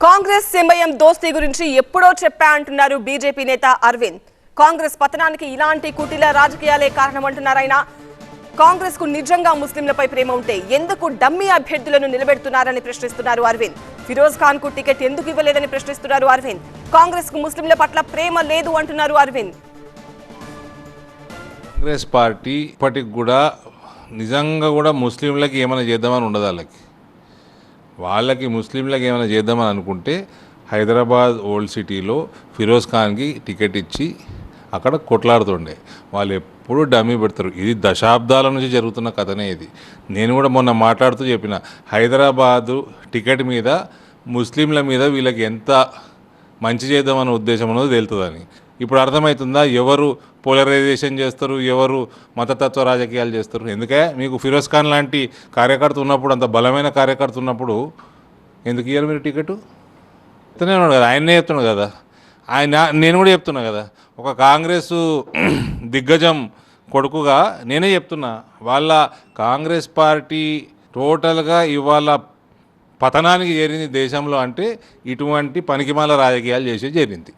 Congress MIM దోస్తీ గురించి ఎప్పుడో చెప్పా అంటున్నారు బీజేపీ నేత అరవింద్. కాంగ్రెస్ పతనానికి ఇలాంటి కుటిల రాజకీయాలే కారణమంటున్నారాయన. కాంగ్రెస్ కు నిజంగా ముస్లింలపై ప్రేమ ఉంటే ఎందుకు డమ్మీ అభ్యర్థులను నిలబెడుతున్నారని ప్రశ్నిస్తున్నారు అరవింద్. ఫిరోజ్ ఖాన్ కు టికెట్ ఎందుకు ఇవ్వలేదని ప్రశ్నిస్తున్నారు అరవింద్. కాంగ్రెస్ కు ముస్లింల పట్ల ప్రేమ లేదు అంటున్నారు అరవింద్. కాంగ్రెస్ పార్టీ ఇప్పటికి కూడా నిజంగా కూడా ముస్లింలకి ఏమైనా చేద్దామని ఉండదు. వాళ్ళకి ముస్లింలకి ఏమైనా చేద్దామని అనుకుంటే హైదరాబాద్ ఓల్డ్ సిటీలో ఫిరోజ్ ఖాన్కి టికెట్ ఇచ్చి అక్కడ కొట్లాడుతుండే. వాళ్ళు ఎప్పుడూ డమ్మీ పెడతారు. ఇది దశాబ్దాల నుంచి జరుగుతున్న కథనే. ఇది నేను కూడా మొన్న మాట్లాడుతూ చెప్పిన, హైదరాబాదు టికెట్ మీద ముస్లింల మీద వీళ్ళకి ఎంత మంచి చేద్దామనే ఉద్దేశం ఉన్నది తెలుతుందని. ఇప్పుడు అర్థమవుతుందా ఎవరు పోలరైజేషన్ చేస్తారు, ఎవరు మతతత్వ రాజకీయాలు చేస్తారు? ఎందుకే మీకు ఫిరోజ్ ఖాన్ లాంటి కార్యకర్త ఉన్నప్పుడు, అంత బలమైన కార్యకర్త ఉన్నప్పుడు ఎందుకు ఇయ్యారు మీరు టికెట్? చెప్తూనే ఉన్నాడు కదా, ఆయనే చెప్తున్నాడు కదా, నేను కూడా చెప్తున్నా కదా. ఒక కాంగ్రెస్ దిగ్గజం కొడుకుగా నేనే చెప్తున్నా, వాళ్ళ కాంగ్రెస్ పార్టీ టోటల్గా ఇవాళ పతనానికి చేరింది దేశంలో అంటే ఇటువంటి పనికిమాల రాజకీయాలు చేసేది జరిగింది.